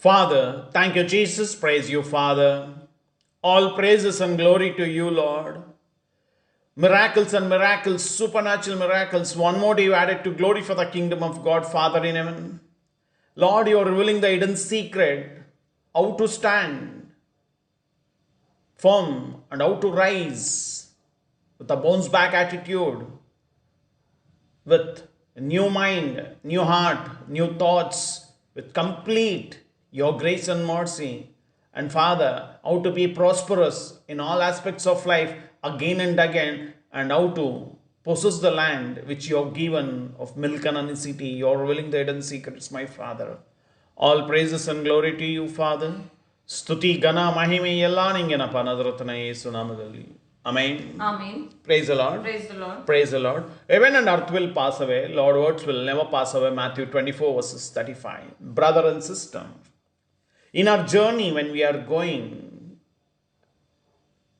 Father, thank you, Jesus. Praise you, Father. All praises and glory to you, Lord. Miracles and miracles, supernatural miracles. One more day you added to glory for the kingdom of God, Father in heaven. Lord, you are revealing the hidden secret, how to stand firm and how to rise with a bounce back attitude, with a new mind, new heart, new thoughts, with complete your grace and mercy. And Father, how to be prosperous in all aspects of life again and again, and how to possess the land which you have given of milk and honey city. You are revealing the hidden secrets, my Father. All praises and glory to you, Father. ಸ್ತುತಿ ಘನ ಮಹಿಮೆ ಎಲ್ಲ ನಿಂಗೆನಪ್ಪ ನದರತನ ಯೇಸು ನಾಮದಲ್ಲಿ. Amen. Amen. Praise the Lord. Praise the Lord. Praise the Lord. Heaven and earth will pass away. Lord words will never pass away. Matthew 24 verses 35. Brother and sister, in our journey when we are going,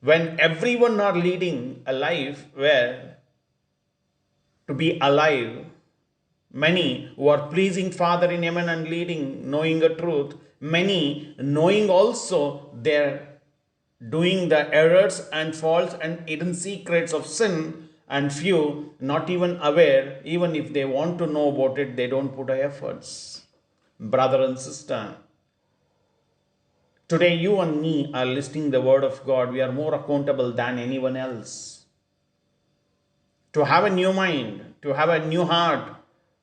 when everyone are leading a life where to be alive, many who are pleasing Father in heaven and leading, knowing the truth, many knowing also their doing the errors and faults and hidden secrets of sin, and few not even aware. Even if they want to know about it, they don't put efforts. Brother and sister, today you and me are listening the word of God. We are more accountable than anyone else. To have a new mind, to have a new heart,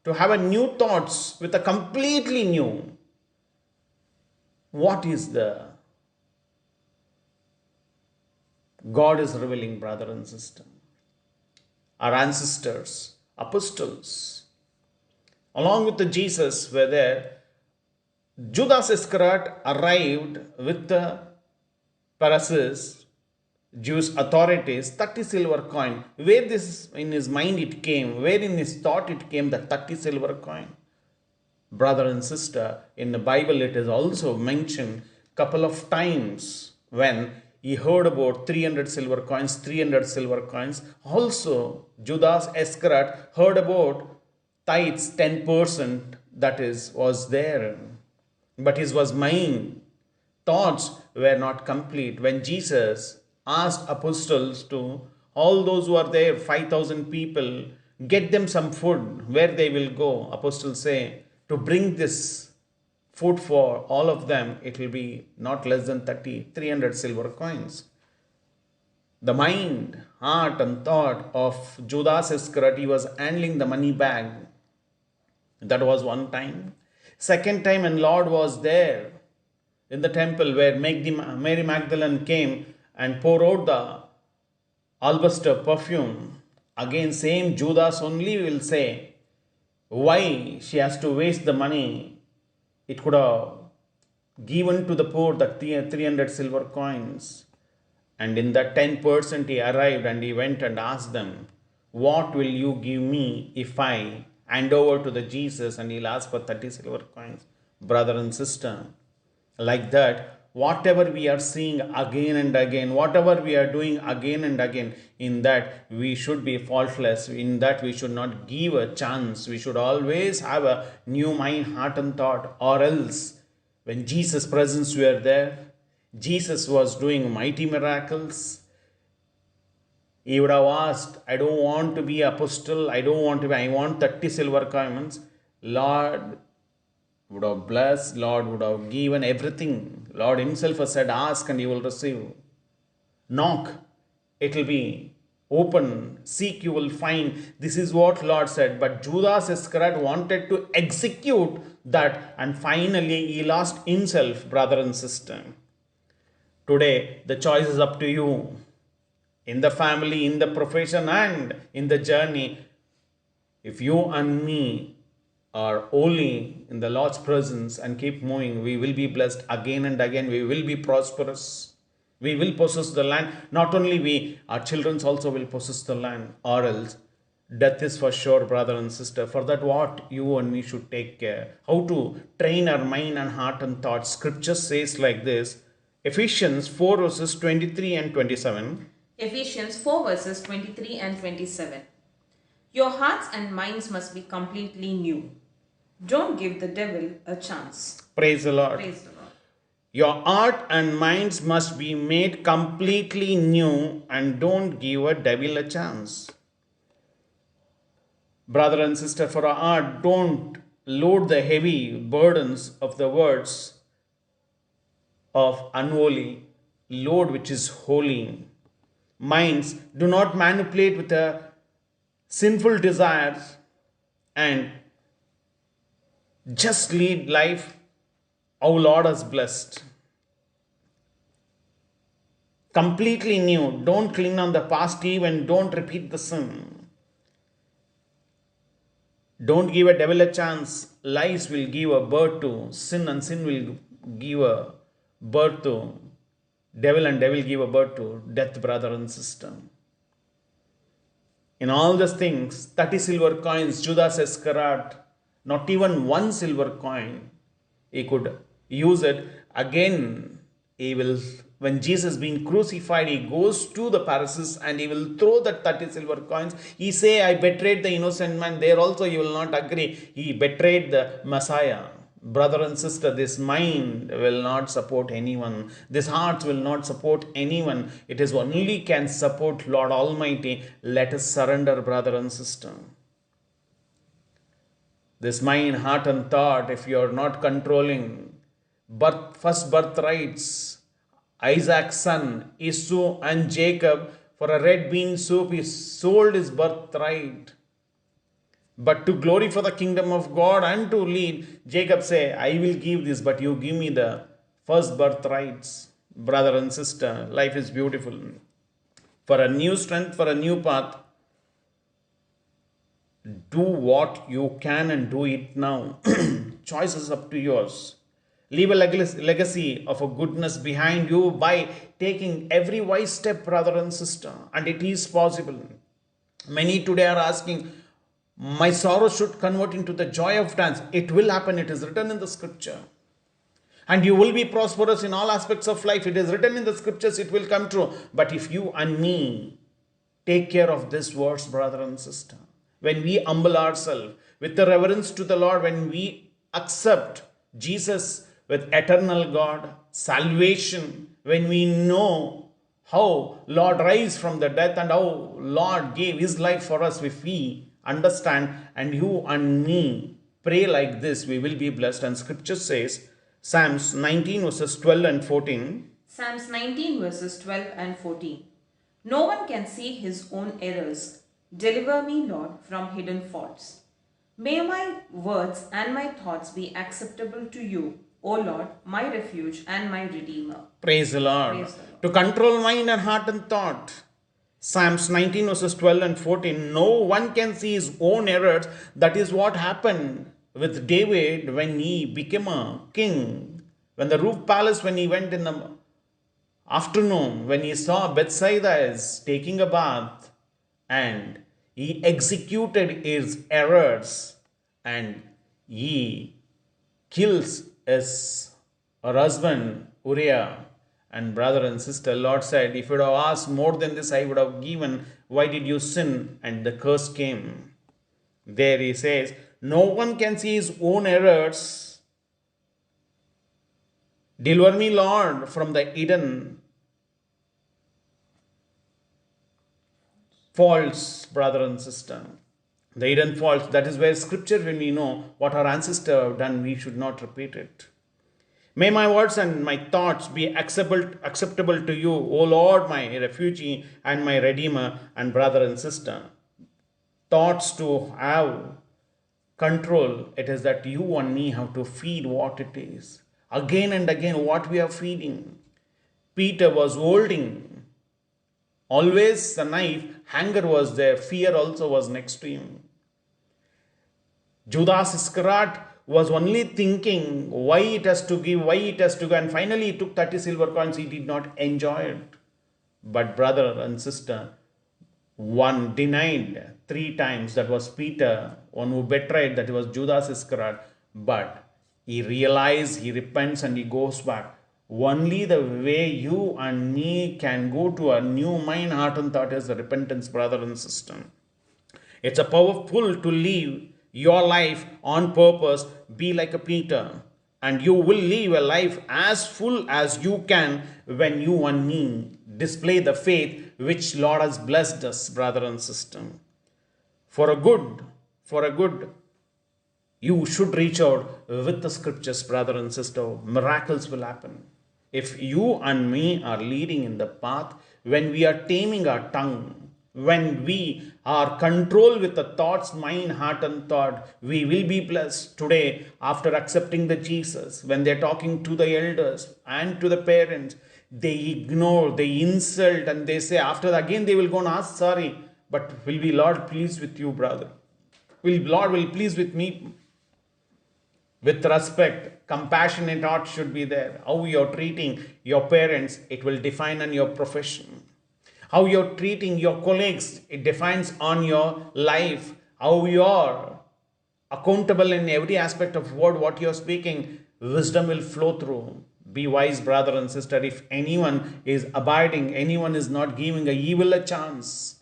to have a new thoughts with a completely new. What is the God is revealing, brother and sister? Our ancestors, apostles, along with the Jesus were there. Judas Iscariot arrived with the Pharisees, Jews authorities, 30 silver coin. Where this in his mind it came, where in his thought it came, that 30 silver coin. Brother and sister, in the Bible it is also mentioned couple of times when he heard about 300 silver coins, 300 silver coins. Also, Judas Iscariot heard about tithes 10%, that is, was there. But his was mind, thoughts were not complete. When Jesus asked apostles to, all those who are there, 5,000 people, get them some food, where they will go? Apostles say, to bring this food for all of them, it will be not less than 300 silver coins. The mind, heart and thought of Judas Iscariot, he was handling the money bag. That was one time. Second time, when Lord was there in the temple where Mary Magdalene came and poured out the alabaster perfume, again same Judas only will say, why she has to waste the money? It could have given to the poor the 300 silver coins. And in that 10% he arrived and he went and asked them, what will you give me if I hand over to the Jesus? And he'll ask for 30 silver coins. Brother and sister, like that, whatever we are seeing again and again, whatever we are doing again and again, in that we should be faultless, in that we should not give a chance. We should always have a new mind, heart and thought, or else when Jesus' presence were there, Jesus was doing mighty miracles, he would have asked, I don't want to be apostle, I want 30 silver coins. Lord would have blessed, Lord would have given everything. Lord himself has said, ask and you will receive. Knock, it will be open. Seek, you will find. This is what Lord said. But Judas Iscariot wanted to execute that, and finally he lost himself, brother and sister. Today, the choice is up to you. In the family, in the profession, and in the journey, if you and me are only in the Lord's presence and keep moving, we will be blessed again and again. We will be prosperous. We will possess the land. Not only we, our children also will possess the land, or else death is for sure, brother and sister. For that, what you and me should take care. How to train our mind and heart and thoughts. Scripture says like this, Ephesians 4 verses 23 and 27. Ephesians 4 verses 23 and 27. Your hearts and minds must be completely new. Don't give the devil a chance. Praise the Lord. Praise the Lord. Your heart and minds must be made completely new, and don't give a devil a chance. Brother and sister, for our heart, don't load the heavy burdens of the words of unholy. Load which is holy. Minds, do not manipulate with a sinful desires, and just lead life our Lord has blessed. Completely new. Don't cling on the past eve and don't repeat the sin. Don't give a devil a chance. Lies will give a birth to sin, and sin will give a birth to devil, and devil give a birth to death, brother and sister. In all these things, 30 silver coins, Judas Iscariot, not even one silver coin, he could use it. Again, he will, when Jesus being crucified, he goes to the Pharisees and he will throw that 30 silver coins. He say, I betrayed the innocent man. There also he will not agree. He betrayed the Messiah. Brother and sister, this mind will not support anyone. This heart will not support anyone. It is only can support Lord Almighty. Let us surrender, brother and sister. This mind, heart and thought, if you are not controlling, first birthrights, Isaac's son, Esau and Jacob, for a red bean soup, he sold his birthright. But to glory for the kingdom of God and to lead, Jacob say, I will give this, but you give me the first birthrights. Brother and sister, life is beautiful. For a new strength, for a new path, do what you can and do it now. Choice is up to yours. Leave a legacy of a goodness behind you by taking every wise step, brother and sister. And it is possible. Many today are asking, my sorrow should convert into the joy of dance. It will happen. It is written in the scripture. And you will be prosperous in all aspects of life. It is written in the scriptures. It will come true. But if you and me take care of this words, brother and sister, when we humble ourselves with the reverence to the Lord, when we accept Jesus with eternal God, salvation, when we know how Lord rise from the death and how Lord gave his life for us, if we understand and you and me pray like this, we will be blessed. And scripture says, Psalms 19 verses 12 and 14. Psalms 19 verses 12 and 14. No one can see his own errors. Deliver me, Lord, from hidden faults. May my words and my thoughts be acceptable to you, O Lord, my refuge and my redeemer. Praise the Lord. Praise the Lord. To control mind and heart and thought. Psalms 19 verses 12 and 14. No one can see his own errors. That is what happened with David when he became a king. When the roof palace, when he went in the afternoon, when he saw Bethsaida is taking a bath, and he executed his errors, and he kills his husband Uriah. And brother and sister, Lord said, if you would have asked more than this, I would have given. Why did you sin? And the curse came. There he says, no one can see his own errors. Deliver me, Lord, from the hidden faults, brother and sister. The hidden faults, that is where scripture, when we know what our ancestors have done, we should not repeat it. May my words and my thoughts be acceptable to you, O Lord, my refuge and my redeemer. And brother and sister, thoughts to have control, it is that you and me have to feed what it is. Again and again, what we are feeding. Peter was holding always the knife, hunger was there, fear also was next to him. Judas Iscariot was only thinking why it has to give, and finally he took 30 silver coins. He did not enjoy it. But brother and sister, one denied 3 times, that was Peter. One who betrayed, that was Judas Iscariot. But he realized, he repents and he goes back. Only the way you and me can go to a new mind, heart and thought is the repentance, brother and sister. It's a powerful to live your life on purpose. Be like a Peter and you will live a life as full as you can when you and me display the faith which Lord has blessed us, brother and sister. For a good, you should reach out with the scriptures, brother and sister. Miracles will happen. If you and me are leading in the path, when we are taming our tongue, when we are controlled with the thoughts, mind, heart, and thought, we will be blessed. Today, after accepting the Jesus, when they're talking to the elders and to the parents, they ignore, they insult, and they say, after that, again they will go and ask sorry. But will be Lord pleased with you, brother? Lord will please with me? With respect, compassionate heart should be there. How you're treating your parents, it will define on your profession. How you're treating your colleagues, it defines on your life. How you're accountable in every aspect of what you're speaking, wisdom will flow through. Be wise, brother and sister. If anyone is abiding, anyone is not giving a evil a chance,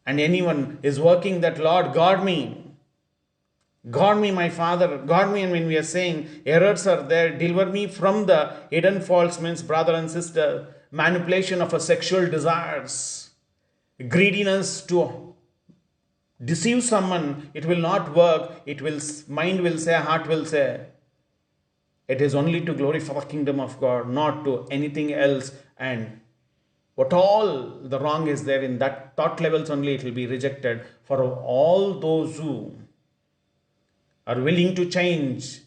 and anyone is working that, Lord, guard me, my Father, guard me. And when we are saying errors are there, deliver me from the hidden faults, means, brother and sister, manipulation of a sexual desires, greediness to deceive someone, it will not work. It will, mind will say, heart will say. It is only to glorify the kingdom of God, not to anything else. And what all the wrong is there in that thought levels only, it will be rejected. For all those who are willing to change,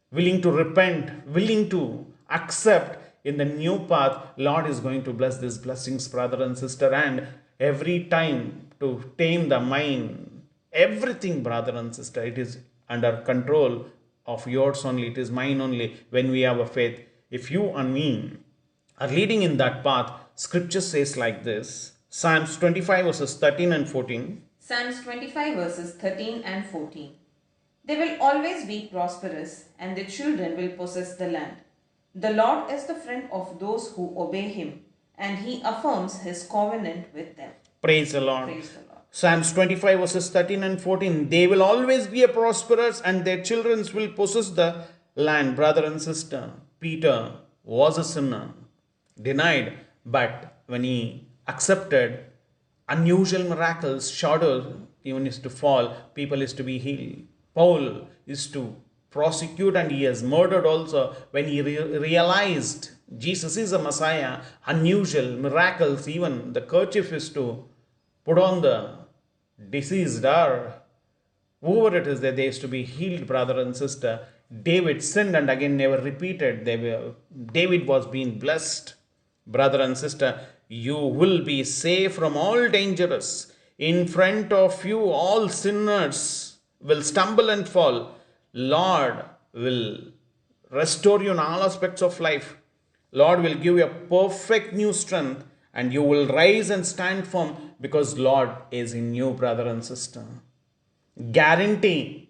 willing to repent, willing to accept in the new path, Lord is going to bless these blessings, brother and sister. And every time to tame the mind, everything, brother and sister, it is under control of yours only. It is mine only when we have a faith. If you and me are leading in that path, scripture says like this. Psalms 25 verses 13 and 14. Psalms 25 verses 13 and 14. They will always be prosperous, and their children will possess the land. The Lord is the friend of those who obey him, and he affirms his covenant with them. Praise the Lord. Praise the Lord. Psalms 25 verses 13 and 14. They will always be a prosperous, and their children will possess the land. Brother and sister, Peter was a sinner, denied, but when he accepted, unusual miracles, shadows, even is to fall, people is to be healed. Paul is to prosecute, and he has murdered also. When he realized Jesus is a Messiah, unusual miracles, even the kerchief is to put on the deceased, or whoever it is that they is to be healed, brother and sister. David sinned and again never repeated. David was being blessed. Brother and sister, you will be safe from all dangers. In front of you, all sinners will stumble and fall. Lord will restore you in all aspects of life. Lord will give you a perfect new strength, and you will rise and stand firm because Lord is in you, brother and sister. Guarantee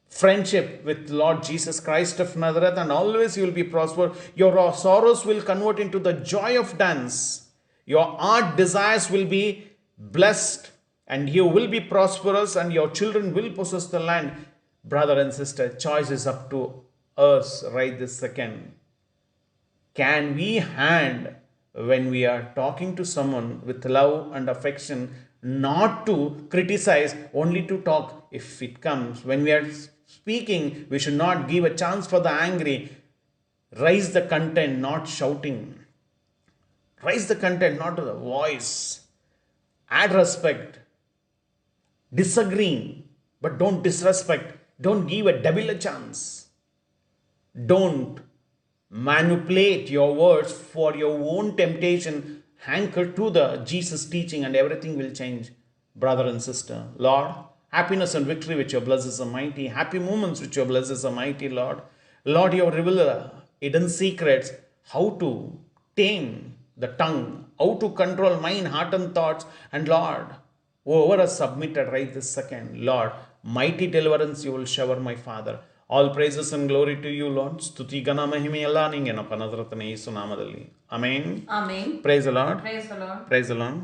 friendship with Lord Jesus Christ of Nazareth, and always you will be prospered. Your sorrows will convert into the joy of dance. Your heart desires will be blessed, and you will be prosperous, and your children will possess the land. Brother and sister, choice is up to us right this second. Can we hand, when we are talking to someone with love and affection, not to criticize, only to talk if it comes? When we are speaking, we should not give a chance for the angry. Raise the content, not shouting. Raise the content, not the voice. Add respect. Disagreeing, but don't disrespect. Don't give a devil a chance. Don't manipulate your words for your own temptation. Anchor to the Jesus teaching, and everything will change, brother and sister. Lord, happiness and victory which your blesses are mighty. Happy moments which your blesses are mighty, Lord. Lord, you reveal hidden secrets, how to tame the tongue, how to control mind, heart and thoughts. And Lord, whoever has submitted right this second, Lord, mighty deliverance you will shower, my Father. All praises and glory to you, Lord. Stuti gana mahime ella ninge na panadratane Yesu namadalli. Amen. Amen. Praise the Lord. Praise the Lord. Praise the Lord.